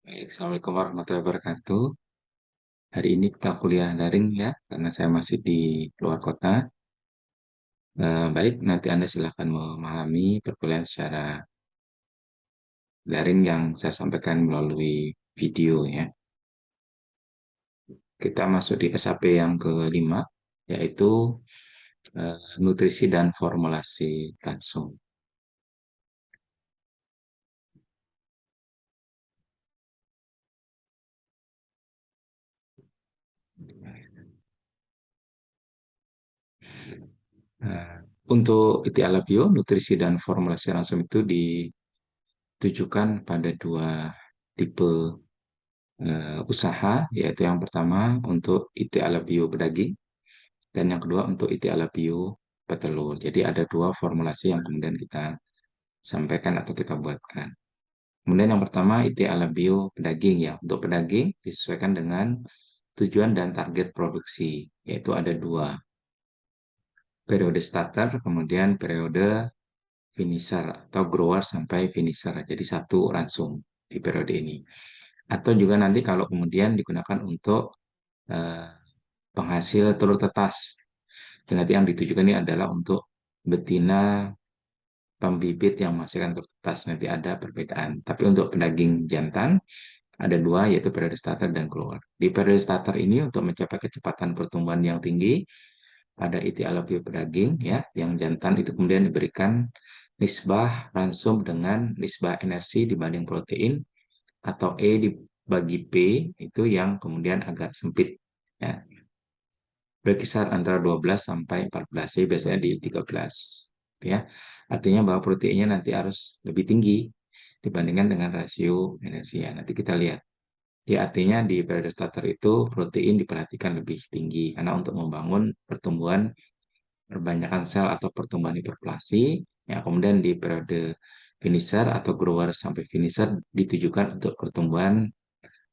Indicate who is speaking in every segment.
Speaker 1: Baik, Assalamualaikum warahmatullahi wabarakatuh. Hari ini kita kuliah daring ya, karena saya masih di luar kota. Baik, nanti Anda silakan memahami perkuliahan secara daring yang saya sampaikan melalui video ya. Kita masuk di SAP yang kelima, yaitu nutrisi dan formulasi langsung. Nah, untuk ITIALA Bio, nutrisi dan formulasi langsung itu ditujukan pada dua tipe usaha, yaitu yang pertama untuk IT ala bio pedaging dan yang kedua untuk IT ala bio petelur. Jadi ada dua formulasi yang kemudian kita sampaikan atau kita buatkan. Kemudian yang pertama IT ala bio pedaging ya. Untuk pedaging disesuaikan dengan tujuan dan target produksi, yaitu ada dua. Periode starter, kemudian periode finisher atau grower sampai finisher. Jadi satu langsung di periode ini. Atau juga nanti kalau kemudian digunakan untuk eh, penghasil telur tetas. Dan nanti yang ditujukan ini adalah untuk betina pembibit yang menghasilkan telur tetas. Nanti ada perbedaan. Tapi untuk pedaging jantan, ada dua, yaitu periode starter dan grower. Di periode starter ini untuk mencapai kecepatan pertumbuhan yang tinggi pada iti alveoli pedaging, ya, yang jantan itu kemudian diberikan nisbah ransum dengan nisbah energi dibanding protein atau E dibagi P itu yang kemudian agak sempit. Ya, berkisar antara 12 sampai 14, jadi biasanya di 13. Ya. Artinya bahwa proteinnya nanti harus lebih tinggi dibandingkan dengan rasio energi. Ya. Nanti kita lihat. Ya, artinya di periode starter itu protein diperhatikan lebih tinggi karena untuk membangun pertumbuhan perbanyakan sel atau pertumbuhan hiperplasi. Ya, kemudian di periode finisher atau grower sampai finisher ditujukan untuk pertumbuhan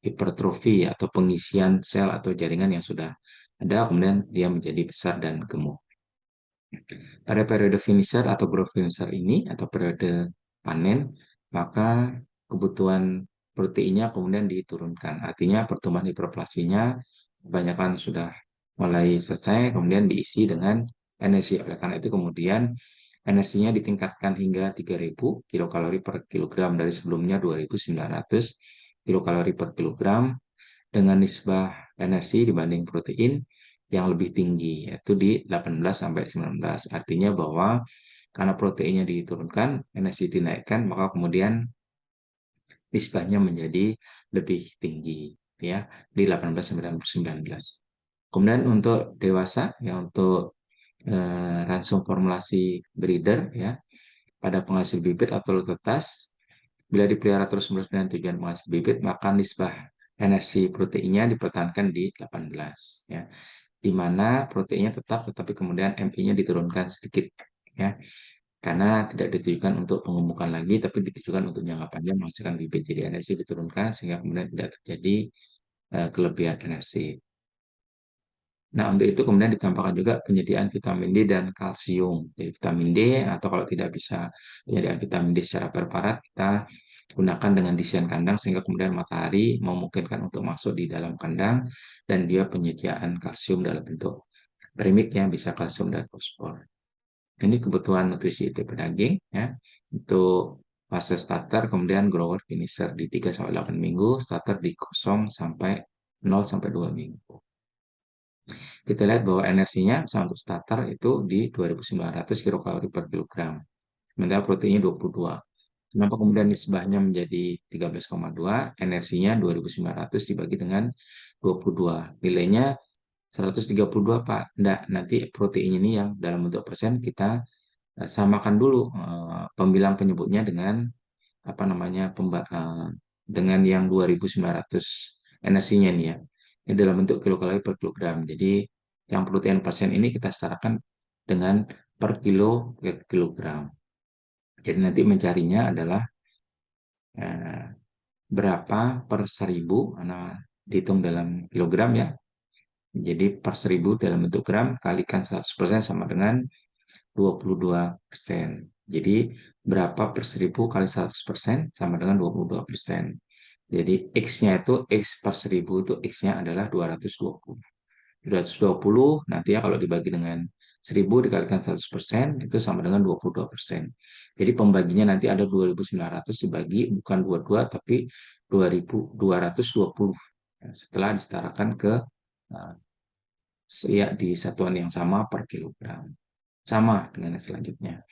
Speaker 1: hipertrofi atau pengisian sel atau jaringan yang sudah ada, kemudian dia menjadi besar dan gemuk. Pada periode finisher atau growth finisher ini atau periode panen, maka kebutuhan proteinnya kemudian diturunkan. Artinya pertumbuhan hiperplasinya kebanyakan sudah mulai selesai, kemudian diisi dengan energi. Oleh karena itu kemudian energinya ditingkatkan hingga 3.000 kilokalori per kilogram dari sebelumnya 2.900 kilokalori per kilogram dengan nisbah energi dibanding protein yang lebih tinggi, yaitu di 18 sampai 19. Artinya bahwa karena proteinnya diturunkan, energi dinaikkan, maka kemudian nisbahnya menjadi lebih tinggi, ya, di 18 sampai 19. Kemudian untuk dewasa, ya untuk ransum formulasi breeder, ya, pada penghasil bibit atau telur tetas, bila dipelihara terus-menerus dengan tujuan penghasil bibit, maka nisbah energi proteinnya dipertahankan di 18, ya, di mana proteinnya tetap tetapi kemudian MI-nya diturunkan sedikit, ya, karena tidak ditujukan untuk pengemukan lagi tapi ditujukan untuk jangka panjang menghasilkan bibit. Jadi energi diturunkan sehingga kemudian tidak terjadi kelebihan energi. Nah, untuk itu kemudian ditambahkan juga penyediaan vitamin D dan kalsium. Jadi vitamin D atau kalau tidak bisa penyediaan vitamin D secara preparat, kita gunakan dengan desain kandang sehingga kemudian matahari memungkinkan untuk masuk di dalam kandang dan dia penyediaan kalsium dalam bentuk premix yang bisa kalsium dan fosfor. Ini kebutuhan nutrisi itu pedaging ya. Untuk fase starter kemudian grower finisher di 3 sampai 8 minggu, starter di 0 sampai 2 minggu. Kita lihat bahwa energinya misalnya untuk starter itu di 2.900 kilokalori per kilogram. Sementara proteinnya 22. Kenapa kemudian nisbahnya menjadi 13,2? Energinya 2.900 dibagi dengan 22. Nilainya 132, Pak. Enggak, nanti protein ini yang dalam bentuk persen kita samakan dulu pembilang penyebutnya dengan apa namanya dengan yang 2.900 energinya nih ya. Ini dalam bentuk kilokalori per kilogram. Jadi yang protein persen ini kita setarakan dengan per kilo per kilogram. Jadi nanti mencarinya adalah eh, berapa per 1.000, karena dihitung dalam kilogram ya. Jadi per 1.000 dalam bentuk gram kalikan 100% sama dengan 22%. Jadi berapa per 1.000 kali 100% sama dengan 22%. Jadi X-nya itu X per 1000 itu X-nya adalah 220. 220 nanti ya kalau dibagi dengan 1000 dikalikan 100% itu sama dengan 22%. Jadi pembaginya nanti ada 2.900 dibagi bukan 22 tapi 2.220. Ya, setelah disetarakan ke uh, ya, di satuan yang sama per kilogram. Sama dengan yang selanjutnya.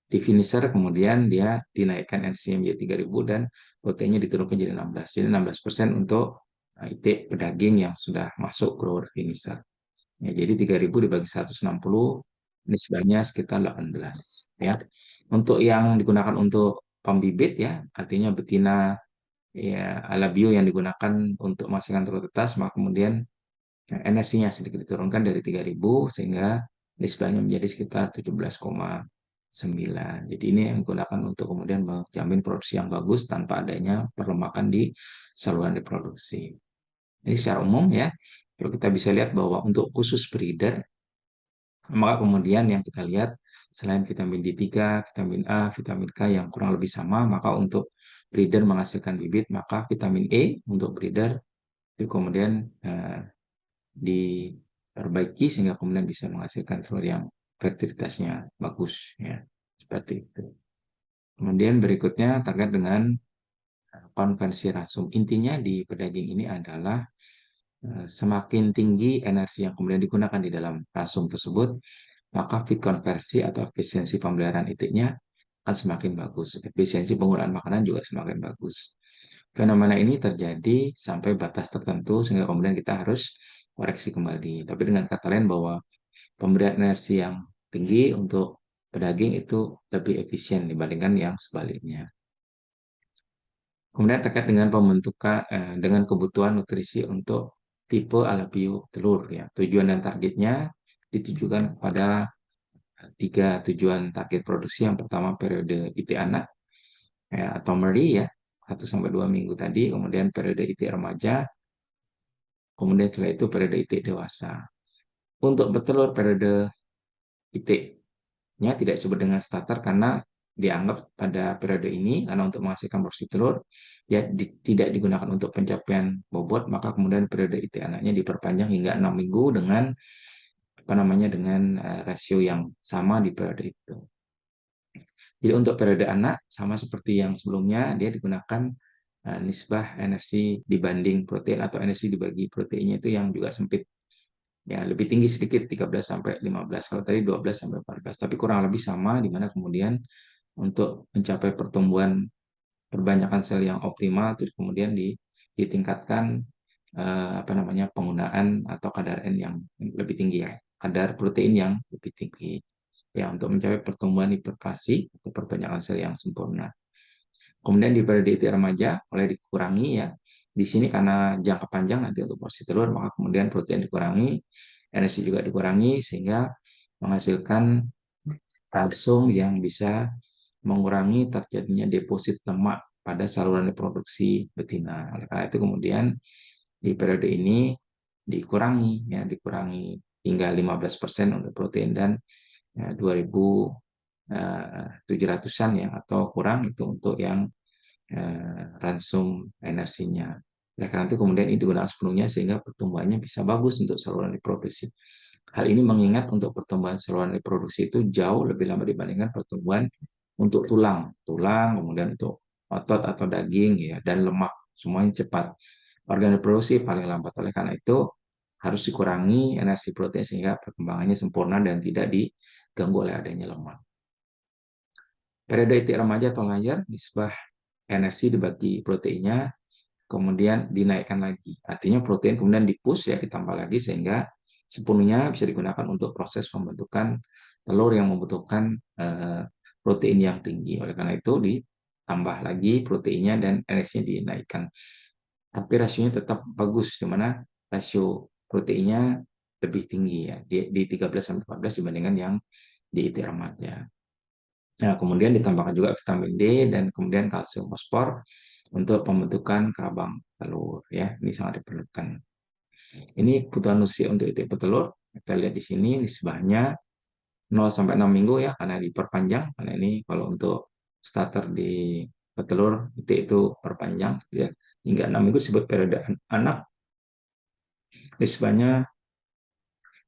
Speaker 1: Di finisher kemudian dia dinaikkan NC menjadi 3.000 dan proteinnya diturunkan jadi 16. Jadi 16% untuk IT pedaging yang sudah masuk grower finisher. Ya, jadi 3.000 dibagi 160, nisbahnya sekitar 18. Ya. Untuk yang digunakan untuk pembibit ya, artinya betina ya alabio yang digunakan untuk menghasilkan telur tetas, maka kemudian NSI-nya sedikit diturunkan dari 3.000 sehingga nisbahnya menjadi sekitar 17,9. Jadi ini yang digunakan untuk kemudian menjamin produksi yang bagus tanpa adanya perlemakan di saluran reproduksi. Ini secara umum ya, kalau kita bisa lihat bahwa untuk khusus breeder, maka kemudian yang kita lihat selain vitamin D3, vitamin A, vitamin K yang kurang lebih sama, maka untuk breeder menghasilkan bibit, maka vitamin E untuk breeder itu kemudian diperbaiki sehingga kemudian bisa menghasilkan telur yang fertilitasnya bagus ya. Seperti itu. Kemudian berikutnya terkait dengan konversi rasum. Intinya di pedaging ini adalah semakin tinggi energi yang kemudian digunakan di dalam rasum tersebut, maka feed konversi atau efisiensi pemeliharaan itiknya akan semakin bagus. Efisiensi penggunaan makanan juga semakin bagus. Fenomena ini terjadi sampai batas tertentu sehingga kemudian kita harus koreksi kembali. Tapi dengan kata lain bahwa pemberian energi yang tinggi untuk pedaging itu lebih efisien dibandingkan yang sebaliknya. Kemudian terkait dengan pembentukan dengan kebutuhan nutrisi untuk tipe alabio telur ya. Tujuan dan targetnya ditujukan kepada tiga tujuan target produksi. Yang pertama periode IT anak ya, atau MERI ya, 1 sampai 2 minggu tadi, kemudian periode IT remaja, kemudian setelah itu periode IT dewasa. Untuk bertelur periode IT-nya tidak disebut dengan starter karena dianggap pada periode ini karena untuk menghasilkan produksi telur ya tidak digunakan untuk pencapaian bobot, maka kemudian periode IT anaknya diperpanjang hingga 6 minggu dengan apa namanya dengan rasio yang sama di periode itu. Jadi untuk periode anak sama seperti yang sebelumnya dia digunakan nisbah energi dibanding protein atau energi dibagi proteinnya itu yang juga sempit. Ya, lebih tinggi sedikit 13 sampai 15. Kalau tadi 12 sampai 14, tapi kurang lebih sama di mana kemudian untuk mencapai pertumbuhan perbanyakan sel yang optimal terus kemudian ditingkatkan apa namanya penggunaan atau kadar N yang lebih tinggi ya, kadar protein yang lebih tinggi ya untuk mencapai pertumbuhan hiperplasi atau perbanyakan sel yang sempurna. Kemudian di periode IT remaja mulai dikurangi ya. Di sini karena jangka panjang nanti untuk porsi telur, maka kemudian protein dikurangi, energi juga dikurangi sehingga menghasilkan kalsium yang bisa mengurangi terjadinya deposit lemak pada saluran reproduksi betina. Oleh karena itu kemudian di periode ini dikurangi ya, dikurangi hingga 15% untuk protein dan ya, 2.700-an ya atau kurang itu untuk yang ransum energinya. Oleh karena itu kemudian ini digunakan sepenuhnya sehingga pertumbuhannya bisa bagus untuk saluran reproduksi. Hal ini mengingat untuk pertumbuhan saluran reproduksi itu jauh lebih lambat dibandingkan pertumbuhan untuk tulang, kemudian untuk otot atau daging ya dan lemak semuanya cepat. Organ reproduksi paling lambat. Oleh karena itu harus dikurangi energi protein sehingga perkembangannya sempurna dan tidak diganggu oleh adanya lemak. Periode itik remaja atau layar nisbah energi dibagi proteinnya kemudian dinaikkan lagi. Artinya protein kemudian dipus ya ditambah lagi sehingga sepenuhnya bisa digunakan untuk proses pembentukan telur yang membutuhkan protein yang tinggi. Oleh karena itu ditambah lagi proteinnya dan energinya dinaikkan. Tapi rasionya tetap bagus di mana rasio proteinnya lebih tinggi ya di 13 sampai 14 dibandingkan yang di IT remaja. Nah, kemudian ditambahkan juga vitamin D dan kemudian kalsium fosfor untuk pembentukan kerabang telur ya. Ini sangat diperlukan. Ini kebutuhan nutrisi untuk itik petelur. Kita lihat di sini nisbahnya 0 sampai 6 minggu ya karena diperpanjang karena ini kalau untuk starter di petelur itu perpanjang gitu ya, hingga 6 minggu disebut periode anak, nisbahnya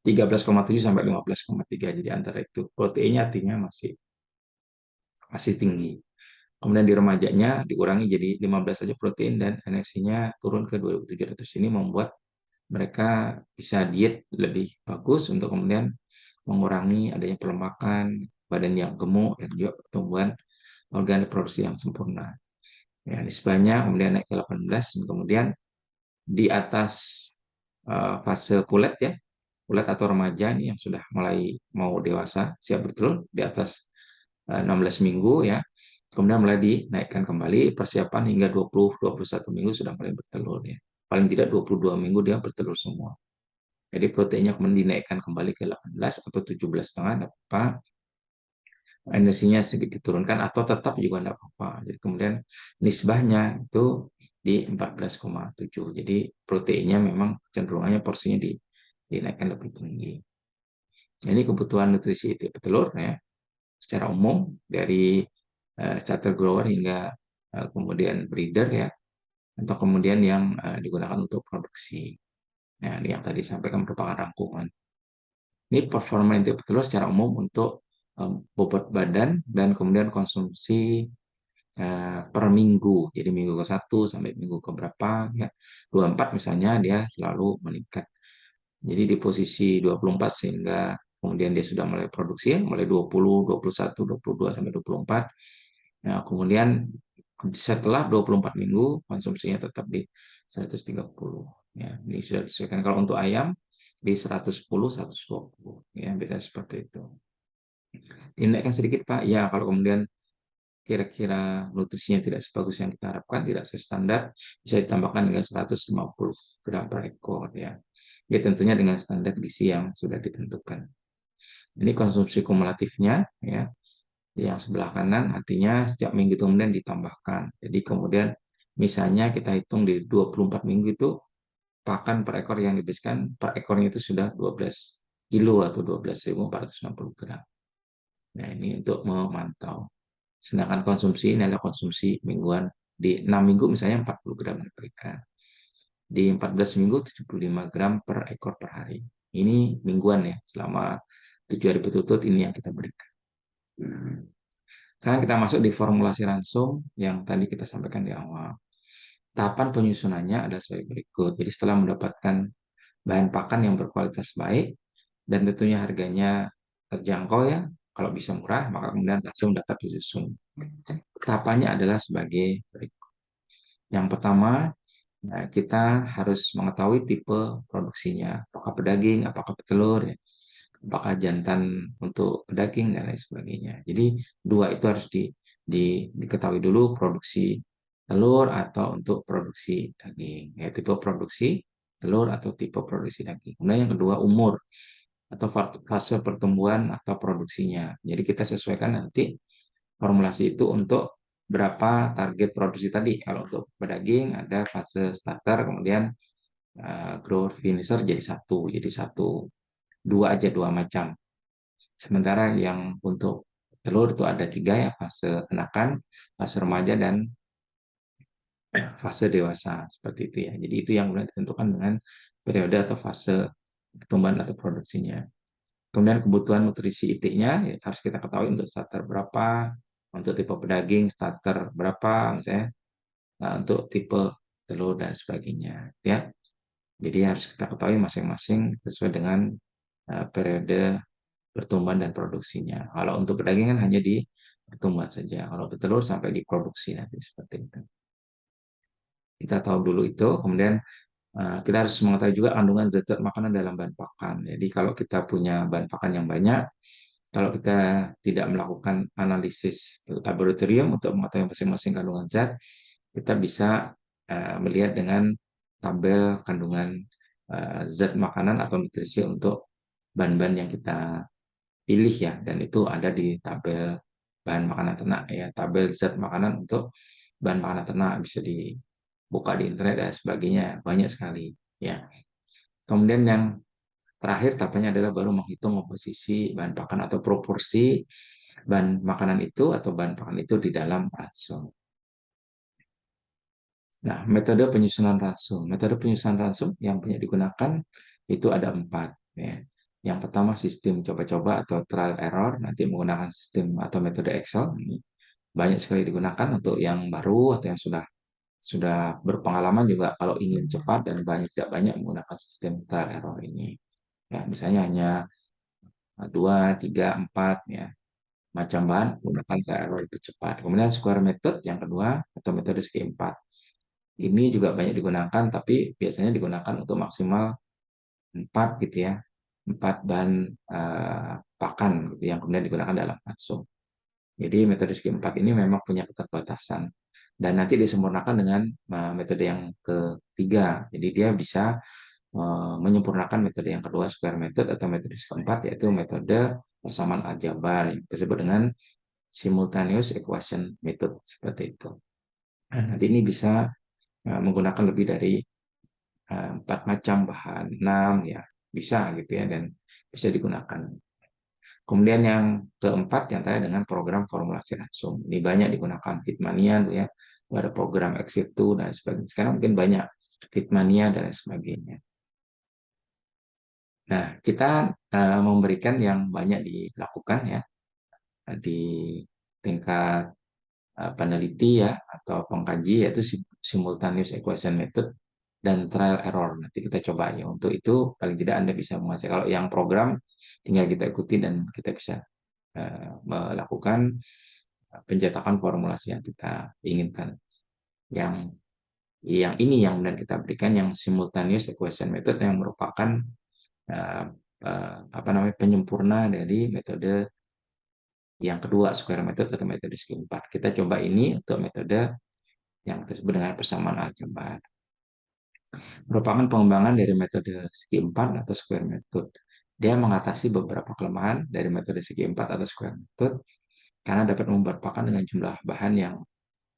Speaker 1: 13,7 sampai 15,3. Jadi antara itu proteinnya artinya masih masih tinggi. Kemudian di remajanya dikurangi jadi 15 saja protein dan energinya turun ke 2.700. Ini membuat mereka bisa diet lebih bagus untuk kemudian mengurangi adanya pelemakan, badan yang gemuk, dan juga pertumbuhan organ reproduksi yang sempurna. Ya, nisbahnya kemudian naik ke 18, kemudian di atas fase kulet ya, kulet atau remaja nih yang sudah mulai mau dewasa, siap bertelur di atas 16 minggu ya. Kemudian mulai dinaikkan kembali persiapan hingga 20-21 minggu sudah mulai bertelur ya. Paling tidak 22 minggu dia bertelur semua. Jadi proteinnya kemudian dinaikkan kembali ke 18 atau 17,5 apa energinya sedikit diturunkan atau tetap juga tidak apa-apa. Jadi kemudian nisbahnya itu di 14,7. Jadi proteinnya memang cenderungannya porsinya dinaikkan lebih tinggi. Ini kebutuhan nutrisi itik petelur ya secara umum dari starter grower hingga kemudian breeder ya, atau kemudian yang digunakan untuk produksi. Nah, ini yang tadi sampaikan merupakan rangkuman. Ini performa inti petelur secara umum untuk bobot badan dan kemudian konsumsi per minggu. Jadi minggu ke-1 sampai minggu ke berapa ya. 24 misalnya dia selalu meningkat. Jadi di posisi 24 sehingga kemudian dia sudah mulai produksi ya, mulai 20, 21, 22 sampai 24. Nah, kemudian setelah 24 minggu konsumsinya tetap di 130 ya. Ini sudah disesuaikan kalau untuk ayam di 110 120 ya, biasanya seperti itu. Dinaikkan sedikit Pak. Ya, kalau kemudian kira-kira nutrisinya tidak sebagus yang kita harapkan, tidak sesuai standar, bisa ditambahkan hingga 150 gram per ekor ya. Ya tentunya dengan standar gizi yang sudah ditentukan. Ini konsumsi kumulatifnya ya. Yang sebelah kanan artinya setiap minggu itu kemudian ditambahkan. Jadi kemudian misalnya kita hitung di 24 minggu itu pakan per ekor yang diberikan per ekornya itu sudah 12 kilo atau 12.460 gram. Nah, ini untuk memantau. Sedangkan konsumsi ini adalah konsumsi mingguan. Di 6 minggu misalnya 40 gram diberikan. Di 14 minggu 75 gram per ekor per hari. Ini mingguan ya, selama 7 hari berturut-turut ini yang kita berikan. Sekarang kita masuk di formulasi langsung yang tadi kita sampaikan di awal. Tahapan penyusunannya adalah sebagai berikut. Jadi setelah mendapatkan bahan pakan yang berkualitas baik dan tentunya harganya terjangkau ya, kalau bisa murah maka kemudian langsung dapat disusun. Tahapannya adalah sebagai berikut. Yang pertama, kita harus mengetahui tipe produksinya, apakah pedaging, apakah petelur, ya, apakah jantan untuk pedaging dan lain sebagainya. Jadi dua itu harus diketahui dulu produksi telur atau untuk produksi daging. Ya, tipe produksi telur atau tipe produksi daging. Kemudian yang kedua umur atau fase pertumbuhan atau produksinya. Jadi kita sesuaikan nanti formulasi itu untuk berapa target produksi tadi. Kalau untuk pedaging ada fase starter, kemudian grower finisher jadi satu, dua aja dua macam. Sementara yang untuk telur itu ada tiga ya, fase anakan, fase remaja, dan fase dewasa seperti itu ya. Jadi itu yang sudah ditentukan dengan periode atau fase pertumbuhan atau produksinya. Kemudian kebutuhan nutrisi itiknya ya, harus kita ketahui untuk starter berapa, untuk tipe pedaging starter berapa, misalnya untuk tipe telur dan sebagainya. Ya, jadi harus kita ketahui masing-masing sesuai dengan periode pertumbuhan dan produksinya. Kalau untuk pedagangan hanya di pertumbuhan saja. Kalau petelur sampai di produksi nanti seperti itu. Kita tahu dulu itu, kemudian kita harus mengetahui juga kandungan zat-zat makanan dalam bahan pakan. Jadi kalau kita punya bahan pakan yang banyak, kalau kita tidak melakukan analisis laboratorium untuk mengetahui masing-masing kandungan zat, kita bisa melihat dengan tabel kandungan zat makanan atau nutrisi untuk bahan-bahan yang kita pilih ya, dan itu ada di tabel bahan makanan ternak ya, tabel zat makanan untuk bahan makanan ternak bisa dibuka di internet dan sebagainya, banyak sekali ya. Kemudian yang terakhir tahapannya adalah baru menghitung komposisi bahan pakan atau proporsi bahan makanan itu atau bahan pakan itu di dalam rasion. Nah, metode penyusunan rasio. Metode penyusunan rasio yang banyak digunakan itu ada 4. Ya. Yang pertama sistem coba-coba atau trial error, nanti menggunakan sistem atau metode Excel. Ini banyak sekali digunakan untuk yang baru atau yang sudah berpengalaman juga kalau ingin cepat dan banyak tidak banyak menggunakan sistem trial error ini. Ya, misalnya hanya 2, 3, 4 ya macam bahan menggunakan trial error itu cepat. Kemudian square method yang kedua atau metode segi 4. Ini juga banyak digunakan, tapi biasanya digunakan untuk maksimal 4 gitu ya. 4 bahan pakan gitu yang kemudian digunakan dalam langsung. Jadi metode segi 4 ini memang punya keterbatasan. Dan nanti disempurnakan dengan metode yang ketiga. Jadi dia bisa menyempurnakan metode yang kedua, square method, atau metode segi 4, yaitu metode persamaan aljabar yang disebut dengan simultaneous equation method seperti itu. Nah, nanti ini bisa menggunakan lebih dari 4 macam bahan, 6 ya bisa gitu ya, dan bisa digunakan. Kemudian yang keempat yang tadi dengan program formulasi langsung. Ini banyak digunakan Fitmania ya, ada program Exit2 dan sebagainya. Sekarang mungkin banyak Fitmania dan lain sebagainya. Nah, kita memberikan yang banyak dilakukan ya di tingkat peneliti ya atau pengkaji, yaitu simultaneous equation method dan trial error. Nanti kita coba ya. Untuk itu paling tidak Anda bisa menguasai. Kalau yang program tinggal kita ikuti dan kita bisa melakukan pencetakan formulasi yang kita inginkan. Yang ini yang kemudian kita berikan yang simultaneous equation method yang merupakan uh, apa namanya penyempurna dari metode yang kedua square method atau metode segi 4. Kita coba ini untuk metode yang disebut dengan persamaan aljabar. Merupakan pengembangan dari metode segi 4 atau square method. Dia mengatasi beberapa kelemahan dari metode segi 4 atau square method karena dapat membuat pakan dengan jumlah bahan yang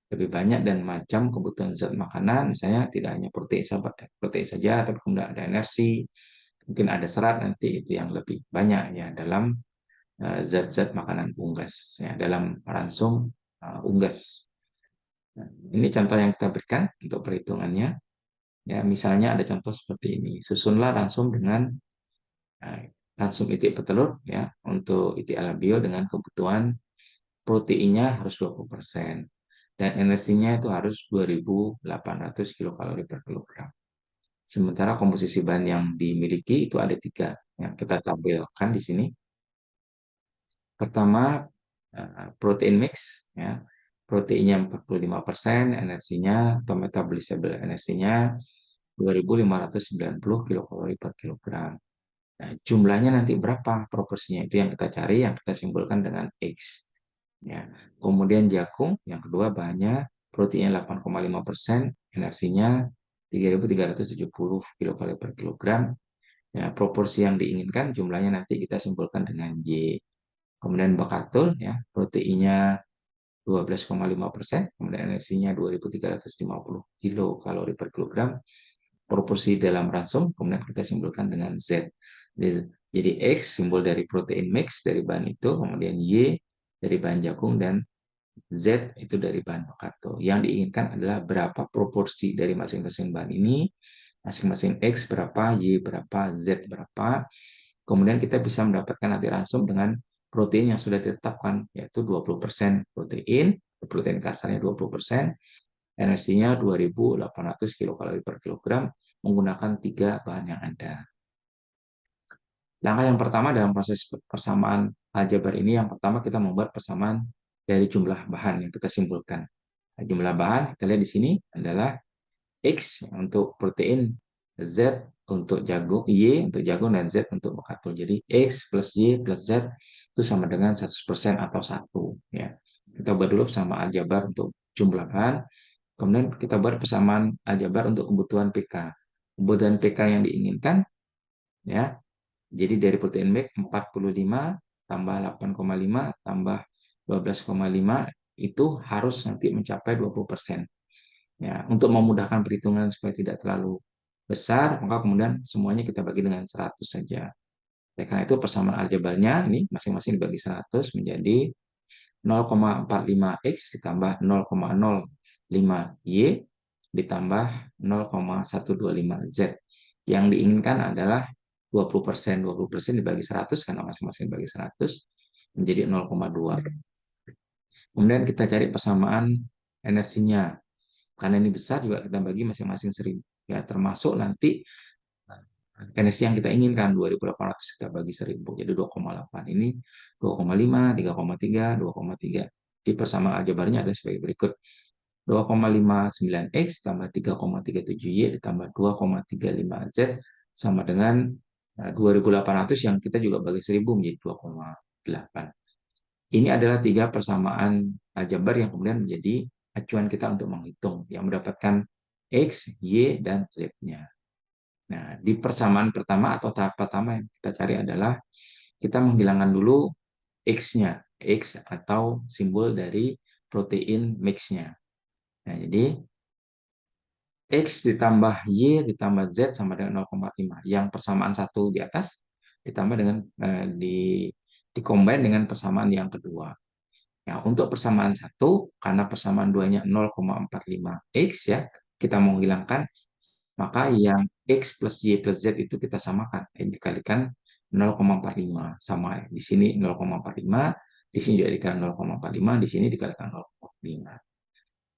Speaker 1: lebih banyak dan macam kebutuhan zat makanan, misalnya tidak hanya protein saja, tapi kemudian ada energi, mungkin ada serat, nanti itu yang lebih banyak ya dalam zat-zat makanan unggas ya dalam ransum unggas. Nah, ini contoh yang kita berikan untuk perhitungannya. Ya, misalnya ada contoh seperti ini. Susunlah ransum dengan ransum itik petelur ya untuk itik alabio dengan kebutuhan proteinnya harus 20% dan energinya itu harus 2.800 kilokalori per kilogram. Sementara komposisi bahan yang dimiliki itu ada 3 yang kita tampilkan di sini. Pertama, protein mix ya. Proteinnya 45%, energinya atau metabolisable energinya 2.590 kilokalori per kilogram. Nah, jumlahnya nanti berapa proporsinya itu yang kita cari, yang kita simpulkan dengan X. Ya. Kemudian jagung, yang kedua bahannya proteinnya 8,5%, energinya 3.370 kilokalori per kilogram. Ya, proporsi yang diinginkan jumlahnya nanti kita simpulkan dengan Y. Kemudian bakatul, ya, proteinnya 12,5%, kemudian energinya 2.350 kilokalori per kilogram. Proporsi dalam ransum, kemudian kita simpulkan dengan Z. Jadi X simbol dari protein mix dari bahan itu, kemudian Y dari bahan jagung, dan Z itu dari bahan bakatul. Yang diinginkan adalah berapa proporsi dari masing-masing bahan ini, masing-masing X berapa, Y berapa, Z berapa. Kemudian kita bisa mendapatkan nanti langsung dengan protein yang sudah ditetapkan, yaitu 20% protein, protein kasarnya 20%, energinya 2.800 kilokalori per kilogram menggunakan 3 bahan yang ada. Langkah yang pertama dalam proses persamaan aljabar ini, yang pertama kita membuat persamaan dari jumlah bahan yang kita simpulkan. Nah, jumlah bahan kita lihat di sini adalah X untuk protein, Z untuk jagung, Y untuk jagung, dan Z untuk bekatul. Jadi X plus Y plus Z itu sama dengan 100% atau 1. Ya. Kita buat dulu persamaan aljabar untuk jumlah bahan. Kemudian kita buat persamaan aljabar untuk kebutuhan PK. Kebutuhan PK yang diinginkan, ya, jadi dari protein make 45 tambah 8,5 tambah 12,5 itu harus nanti mencapai 20%. Ya, untuk memudahkan perhitungan supaya tidak terlalu besar, maka kemudian semuanya kita bagi dengan 100 saja. Ya, karena itu persamaan aljabarnya ini masing-masing dibagi 100 menjadi 0,45X ditambah 0,05Y ditambah 0,125Z. Yang diinginkan adalah 20%. 20% dibagi 100 karena masing-masing bagi 100 menjadi 0,2. Kemudian kita cari persamaan energinya. Karena ini besar juga kita bagi masing-masing 1000. Ya, termasuk nanti energi yang kita inginkan 2800 kita bagi 1000 jadi 2,8. Ini 2,5, 3,3, 2,3. Di persamaan aljabarnya ada sebagai berikut. 2,59X tambah 3,37Y ditambah 2,35Z sama dengan 2800 yang kita juga bagi 1000 menjadi 2,8. Ini adalah tiga persamaan aljabar yang kemudian menjadi acuan kita untuk menghitung yang mendapatkan X, Y, dan Z-nya. Nah, di persamaan pertama atau tahap pertama yang kita cari adalah kita menghilangkan dulu X-nya, X atau simbol dari protein mix-nya. Nah, jadi X ditambah Y ditambah Z sama dengan 0,5. Yang persamaan satu di atas ditambah dengan dikombin dengan persamaan yang kedua. Nah, untuk persamaan satu, karena persamaan duanya 0,45X ya, kita mau hilangkan, maka yang X plus Y plus Z itu kita samakan. Dikalikan 0,45. Sama di sini 0,45, di sini juga dikalikan 0,45, di sini dikalikan 0,45.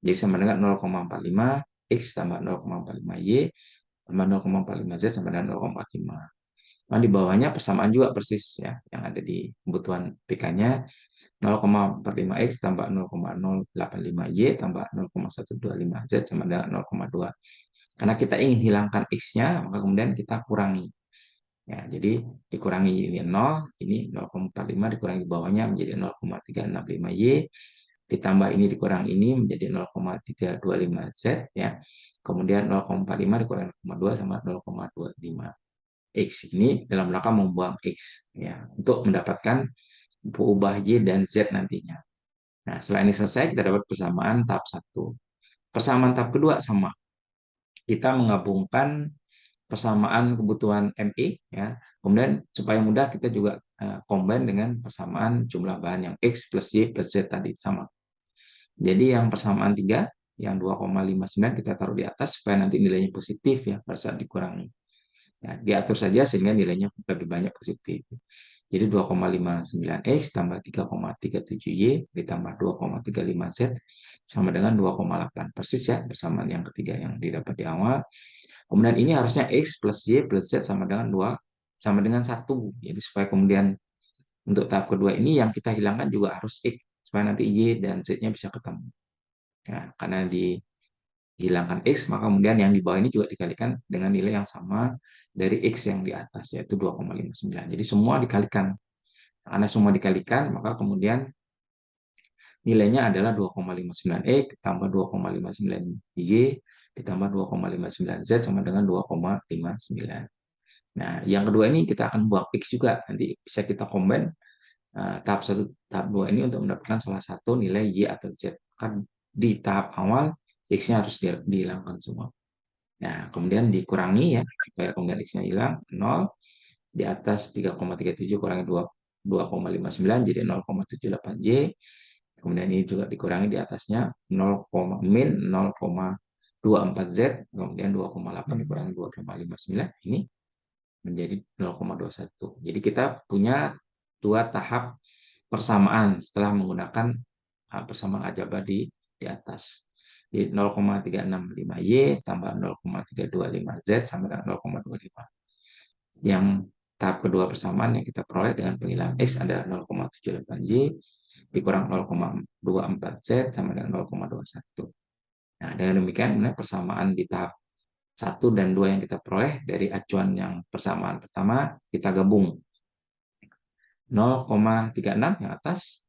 Speaker 1: Jadi sama dengan 0,45 X tambah 0,45 Y tambah 0,45 Z sama dengan 0,45. Nah, di bawahnya persamaan juga persis ya, yang ada di kebutuhan PK-nya 0,45X tambah 0,085Y tambah 0,125Z sama dengan 0,2. Karena kita ingin hilangkan X-nya, maka kemudian kita kurangi. Ya, jadi dikurangi ini 0, ini 0,45 dikurangi bawahnya menjadi 0,365Y, ditambah ini dikurang ini menjadi 0,325Z ya. Kemudian 0,45 dikurangi 0,2 sama 0,25 X. Ini dalam rangka membuang X ya untuk mendapatkan ubah Y dan Z nantinya. Nah, setelah ini selesai kita dapat persamaan tahap 1. Persamaan tahap kedua sama. Kita menggabungkan persamaan kebutuhan ME ya. Kemudian supaya mudah kita juga combine dengan persamaan jumlah bahan yang X plus Y plus Z tadi sama. Jadi yang persamaan 3, yang 2,59 kita taruh di atas supaya nanti nilainya positif ya pada saat dikurangi. Ya, diatur saja sehingga nilainya lebih banyak positif. Jadi 2,59X tambah 3,37Y ditambah 2,35Z sama dengan 2,8. Persis ya persamaan yang ketiga yang didapat di awal. Kemudian ini harusnya X plus Y plus Z sama dengan 2 sama dengan 1. Jadi supaya kemudian untuk tahap kedua ini yang kita hilangkan juga harus X supaya nanti Y dan Z-nya bisa ketemu. Ya, karena dihilangkan X, maka kemudian yang di bawah ini juga dikalikan dengan nilai yang sama dari X yang di atas, yaitu 2,59. Jadi semua dikalikan. Karena semua dikalikan, maka kemudian nilainya adalah 2,59X tambah 2,59Y ditambah 2,59Z sama dengan 2,59. Nah, yang kedua ini kita akan buang X juga. Nanti bisa kita combine tahap 1, tahap 2 ini untuk mendapatkan salah satu nilai Y atau Z. Kan di tahap awal X-nya harus dihilangkan semua. Nah, kemudian dikurangi ya, supaya kemudian X-nya hilang, 0. Di atas 3,37 kurangi 2,59 jadi 0,78Y. Kemudian ini juga dikurangi di atasnya 0, min 0,24Z. Kemudian 2,8 dikurangi 2,59. Ini menjadi 0,21. Jadi kita punya dua tahap persamaan setelah menggunakan persamaan aljabar di atas. Di 0,365Y tambah 0,325Z sama dengan 0,25. Yang tahap kedua persamaan yang kita peroleh dengan penghilangan X adalah 0,78Y dikurang 0,24Z sama dengan 0,21. Nah, dengan demikian persamaan di tahap 1 dan 2 yang kita peroleh dari acuan yang persamaan pertama kita gabung. 0,36 yang atas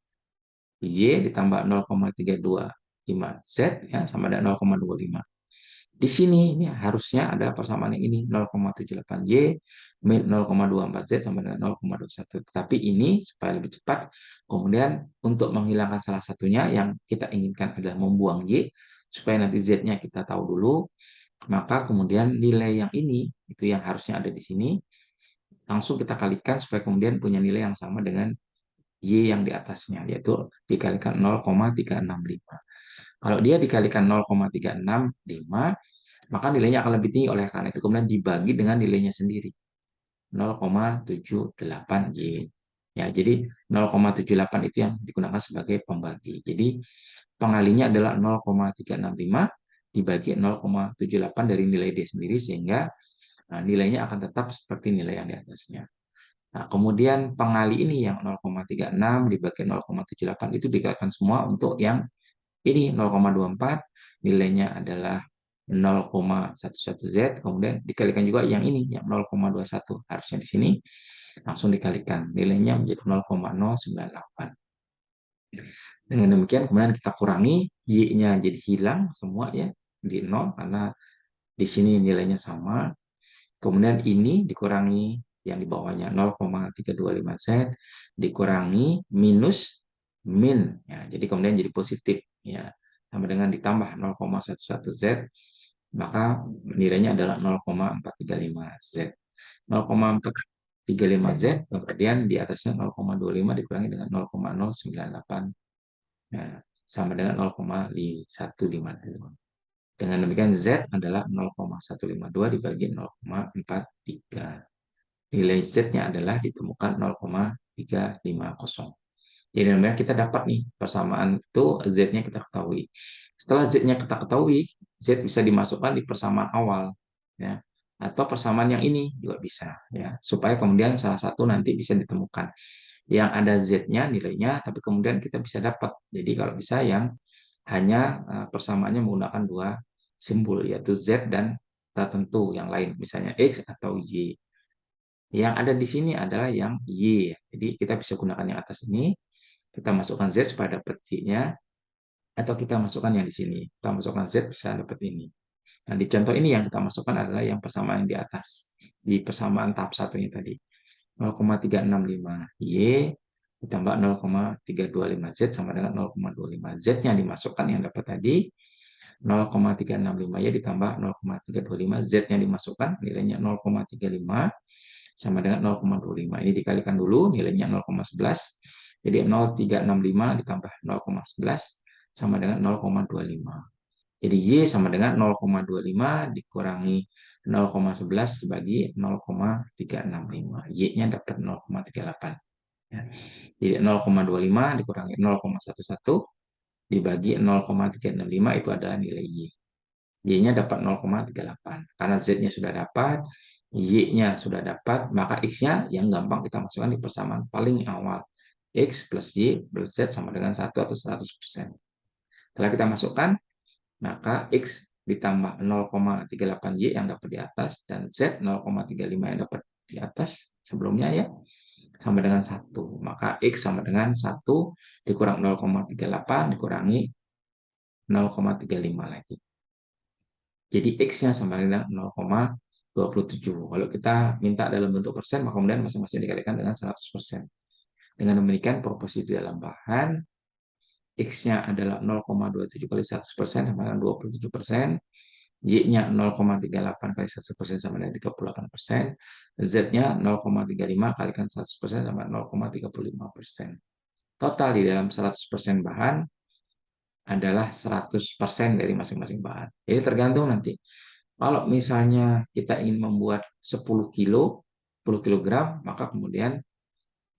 Speaker 1: Y ditambah 0,325Z ya sama dengan 0,25. Di sini ini harusnya adalah persamaan yang ini 0,78Y min 0,24Z sama dengan 0,21. Tetapi ini supaya lebih cepat, kemudian untuk menghilangkan salah satunya yang kita inginkan adalah membuang Y supaya nanti Z-nya kita tahu dulu, maka kemudian nilai yang ini itu yang harusnya ada di sini langsung kita kalikan supaya kemudian punya nilai yang sama dengan Y yang di atasnya, yaitu dikalikan 0,365. Kalau dia dikalikan 0,365, maka nilainya akan lebih tinggi. Oleh karena itu kemudian dibagi dengan nilainya sendiri, 0,78Y. Ya, jadi 0,78 itu yang digunakan sebagai pembagi. Jadi pengalinya adalah 0,365 dibagi 0,78 dari nilai D sendiri, sehingga nilainya akan tetap seperti nilai yang di atasnya. Nah, kemudian pengali ini yang 0,36 dibagi 0,78 itu dikalikan semua untuk yang ini 0,24, nilainya adalah 0,11Z, kemudian dikalikan juga yang ini yang 0,21. Harusnya di sini langsung dikalikan, nilainya menjadi 0,098. Dengan demikian kemudian kita kurangi, Y-nya jadi hilang semua ya, di 0 karena di sini nilainya sama. Kemudian ini dikurangi yang di bawahnya 0,325Z dikurangi minus min. Ya, jadi kemudian jadi positif. Ya, sama dengan ditambah 0,11Z, maka nilainya adalah 0,435Z. 0,435Z, kemudian di atasnya 0,25 dikurangi dengan 0,098. Nah, sama dengan 0,152. Dengan demikian Z adalah 0,152 dibagi 0,43. Nilai Z-nya adalah ditemukan 0,350. Jadi namanya kita dapat nih persamaan itu, Z-nya kita ketahui. Setelah Z-nya kita ketahui, Z bisa dimasukkan di persamaan awal, ya, atau persamaan yang ini juga bisa, ya, supaya kemudian salah satu nanti bisa ditemukan. Yang ada Z-nya nilainya, tapi kemudian kita bisa dapat. Jadi kalau bisa yang hanya persamaannya menggunakan dua simbol, yaitu Z dan tertentu yang lain, misalnya X atau Y. Yang ada di sini adalah yang Y. Jadi kita bisa gunakan yang atas ini, kita masukkan Z supaya dapat Y-nya, atau kita masukkan yang di sini. Kita masukkan Z bisa dapat ini. Nah, di contoh ini yang kita masukkan adalah yang persamaan di atas. Di persamaan tahap satunya tadi. 0,365Y ditambah 0,325Z sama dengan 0,25. Z yang dimasukkan yang dapat tadi 0,365Y ditambah 0,325. Z yang dimasukkan nilainya 0,35 sama dengan 0,25. Ini dikalikan dulu nilainya 0,11. Jadi 0,365 ditambah 0,11 sama dengan 0,25. Jadi Y sama dengan 0,25 dikurangi 0,11 dibagi 0,365. Y-nya dapat 0,38. Ya. Jadi 0,25 dikurangi 0,11 dibagi 0,365 itu adalah nilai Y. Y-nya dapat 0,38. Karena Z-nya sudah dapat, Y-nya sudah dapat, maka X-nya yang gampang kita masukkan di persamaan paling awal. X plus Y plus Z sama dengan 1 atau 100%. Setelah kita masukkan, maka X ditambah 0,38Y yang dapat di atas, dan Z 0,35 yang dapat di atas sebelumnya ya, sama dengan 1. Maka X sama dengan 1 dikurang 0,38 dikurangi 0,35 lagi. Jadi X-nya sama dengan 0,27. Kalau kita minta dalam bentuk persen, maka kemudian masing-masing dikalikan dengan 100%. Dengan demikian proporsi di dalam bahan, X-nya adalah 0,27 kali 100% sama dengan 27%, Y-nya 0,38 kali 100% sama dengan 38%, Z-nya 0,35 kalikan 100% sama 0,35%. Total di dalam 100% bahan adalah 100% dari masing-masing bahan. Jadi tergantung nanti. Kalau misalnya kita ingin membuat 10 kilogram, maka kemudian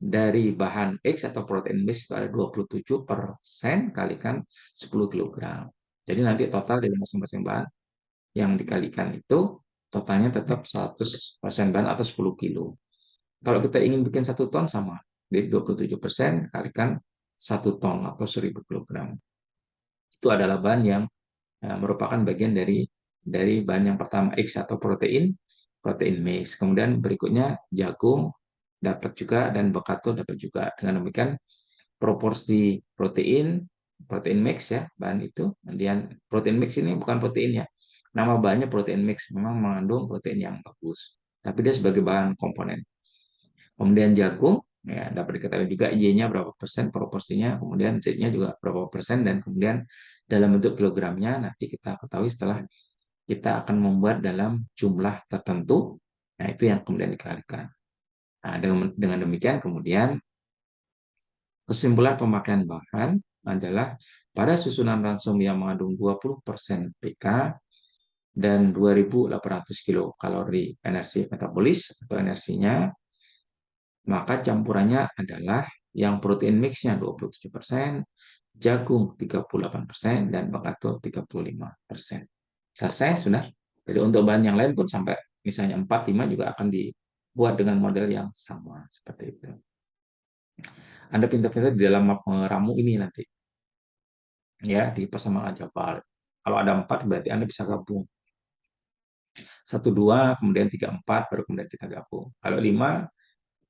Speaker 1: dari bahan X atau protein base itu ada 27% kalikan 10 kilogram. Jadi nanti total dari masing-masing bahan yang dikalikan itu totalnya tetap 100% bahan atau 10 kilo. Kalau kita ingin bikin 1 ton sama, jadi 27% kalikan 1 ton atau 1000 kilogram. Itu adalah bahan yang merupakan bagian dari bahan yang pertama X atau protein mix. Kemudian berikutnya jagung dapat juga dan bekato dapat juga. Dengan demikian proporsi protein mix ya bahan itu. Kemudian protein mix ini bukan protein ya. Nama bahannya protein mix, memang mengandung protein yang bagus. Tapi dia sebagai bahan komponen. Kemudian jagung ya dapat diketahui juga Y-nya berapa persen proporsinya, kemudian Z-nya juga berapa persen, dan kemudian dalam bentuk kilogramnya nanti kita ketahui setelah kita akan membuat dalam jumlah tertentu. Nah, itu yang kemudian dikalikan. Nah, dengan demikian kemudian kesimpulan pemakaian bahan adalah pada susunan ransum yang mengandung 20% PK dan 2.800 kilokalori energi metabolis atau energinya, maka campurannya adalah yang protein mixnya 27%, jagung 38%, dan bakatul 35%. Selesai sudah. Jadi untuk bahan yang lain pun sampai misalnya 4, 5 juga akan dibuat dengan model yang sama seperti itu. Anda pintar-pintar di dalam ramu ini nanti ya di persamaan Jabal. Kalau ada 4 berarti Anda bisa gabung. 1, 2, kemudian 3, 4, baru kemudian kita gabung. Kalau 5,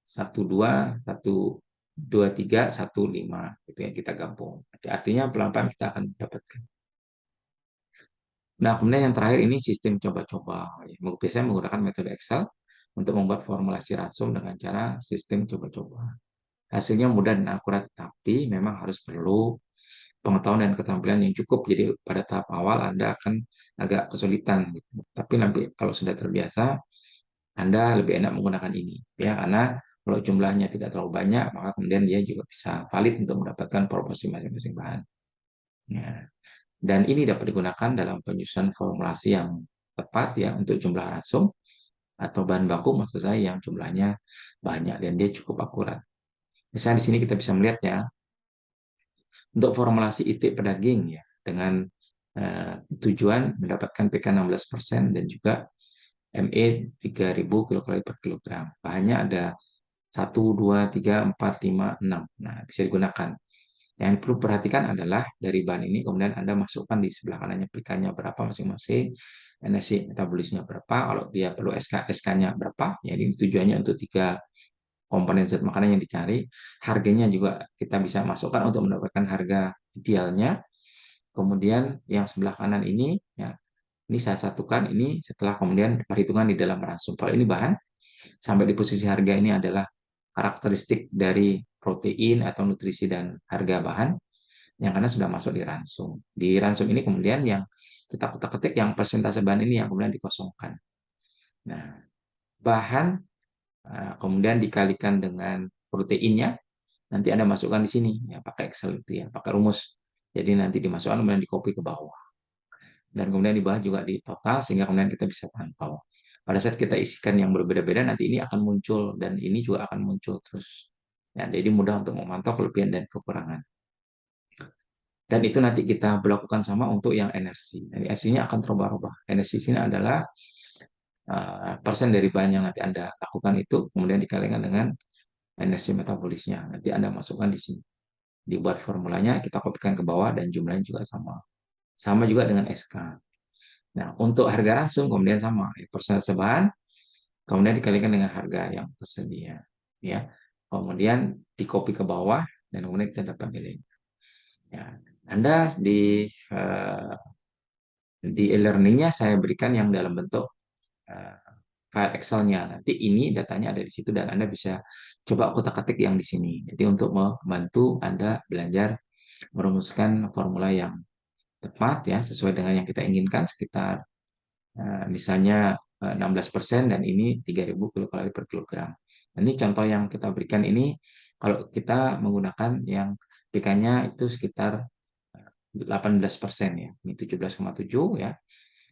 Speaker 1: 1, 2, 1, 2, 3, 1, 5. Itu yang kita gabung. Jadi artinya pelan-pelan kita akan dapatkan. Nah, kemudian yang terakhir ini sistem coba-coba. Biasanya menggunakan metode Excel untuk membuat formulasi ransum dengan cara sistem coba-coba. Hasilnya mudah dan akurat, tapi memang harus perlu pengetahuan dan keterampilan yang cukup. Jadi pada tahap awal Anda akan agak kesulitan. Tapi nanti kalau sudah terbiasa, Anda lebih enak menggunakan ini. Ya, karena kalau jumlahnya tidak terlalu banyak, maka kemudian dia juga bisa valid untuk mendapatkan proporsi masing-masing bahan. Ya. Dan ini dapat digunakan dalam penyusunan formulasi yang tepat ya untuk jumlah ransum atau bahan baku maksud saya yang jumlahnya banyak dan dia cukup akurat. Misalnya di sini kita bisa melihat ya untuk formulasi itik pedaging ya dengan tujuan mendapatkan PK 16% dan juga ME 3000 kilokalori per kilogram. Bahannya ada 1, 2, 3, 4, 5, 6. Nah, bisa digunakan. Yang perlu perhatikan adalah dari bahan ini kemudian Anda masukkan di sebelah kanannya PK-nya berapa masing-masing, energi metabolisnya berapa, kalau dia perlu SK-nya berapa, ya ini tujuannya untuk 3 komponen zat makanan yang dicari, harganya juga kita bisa masukkan untuk mendapatkan harga idealnya. Kemudian yang sebelah kanan ini, ya ini saya satukan ini setelah kemudian perhitungan di dalam ransum. Kalau ini bahan, sampai di posisi harga ini adalah karakteristik dari protein atau nutrisi dan harga bahan yang karena sudah masuk di ransum. Di ransum ini kemudian yang kita ketik yang persentase bahan ini yang kemudian dikosongkan. Nah, bahan kemudian dikalikan dengan proteinnya, nanti Anda masukkan di sini ya pakai Excel itu ya, pakai rumus. Jadi nanti dimasukkan kemudian di copy ke bawah. Dan kemudian di bawah juga di total sehingga kemudian kita bisa pantau. Pada saat kita isikan yang berbeda-beda nanti ini akan muncul dan ini juga akan muncul terus. Ya, jadi mudah untuk memantau kelebihan dan kekurangan. Dan itu nanti kita berlakukan sama untuk yang energi. Energinya akan terubah-ubah. Energi sini adalah persen dari bahan yang nanti Anda lakukan itu kemudian dikalikan dengan energi metabolisnya. Nanti Anda masukkan di sini. Dibuat formulanya, kita kopikan ke bawah dan jumlahnya juga sama. Sama juga dengan SK. Nah, untuk harga ransum kemudian sama. Persentase bahan kemudian dikalikan dengan harga yang tersedia. Ya. Kemudian dikopi ke bawah dan kemudian kita dapat nilai. Ya. Anda di e-learningnya saya berikan yang dalam bentuk eh, file Excel-nya. Nanti ini datanya ada di situ dan Anda bisa coba kotak-katik yang di sini. Jadi untuk membantu Anda belajar merumuskan formula yang tepat ya sesuai dengan yang kita inginkan sekitar misalnya 16% dan ini 3.000 kilokalori per kilogram. Ini contoh yang kita berikan ini kalau kita menggunakan yang PK-nya itu sekitar 18% ya. Ini 17,7 ya.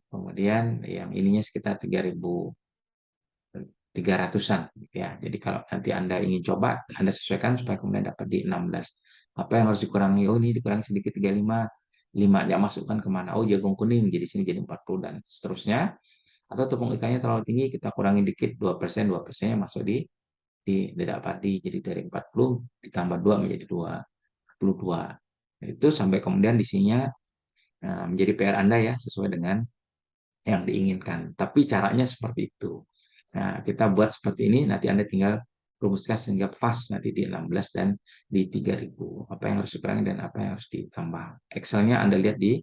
Speaker 1: Kemudian yang ininya sekitar 3.300-an gitu ya. Jadi kalau nanti Anda ingin coba, Anda sesuaikan supaya kemudian dapat di 16. Apa yang harus dikurangi? Oh, ini dikurangi sedikit 35. 5 dia masukkan kemana? Oh, jagung kuning. Jadi sini jadi 40 dan seterusnya. Atau tepung ikannya terlalu tinggi, kita kurangi dikit 2%, 2%-nya masuk di dedak padi. Jadi dari 40 ditambah 2 menjadi 22. Itu sampai kemudian di sininya menjadi PR Anda ya, sesuai dengan yang diinginkan. Tapi caranya seperti itu. Nah, kita buat seperti ini, nanti Anda tinggal rumuskan sehingga pas nanti di 16 dan di 3.000. Apa yang harus dikurangi dan apa yang harus ditambah. Excel-nya Anda lihat di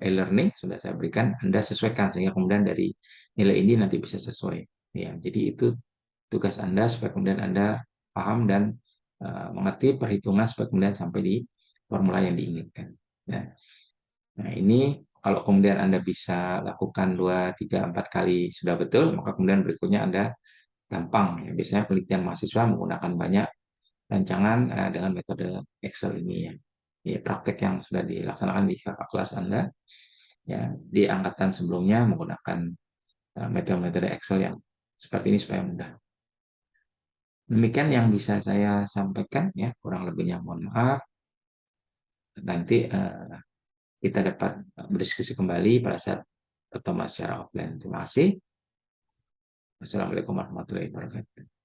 Speaker 1: e-learning sudah saya berikan, Anda sesuaikan sehingga kemudian dari nilai ini nanti bisa sesuai. Ya, jadi itu tugas Anda supaya kemudian Anda paham dan mengerti perhitungan supaya kemudian sampai di formula yang diinginkan. Ya. Nah, ini kalau kemudian Anda bisa lakukan 2, 3, 4 kali sudah betul, maka kemudian berikutnya Anda gampang. Ya. Biasanya penelitian mahasiswa menggunakan banyak rancangan dengan metode Excel ini ya. ya, praktek yang sudah dilaksanakan di kakak kelas Anda, ya, di angkatan sebelumnya menggunakan metode-metode Excel yang seperti ini supaya mudah. Demikian yang bisa saya sampaikan, ya, kurang lebihnya mohon maaf. Nanti kita dapat berdiskusi kembali pada saat pertemuan secara offline. Terima kasih. Wassalamualaikum warahmatullahi wabarakatuh.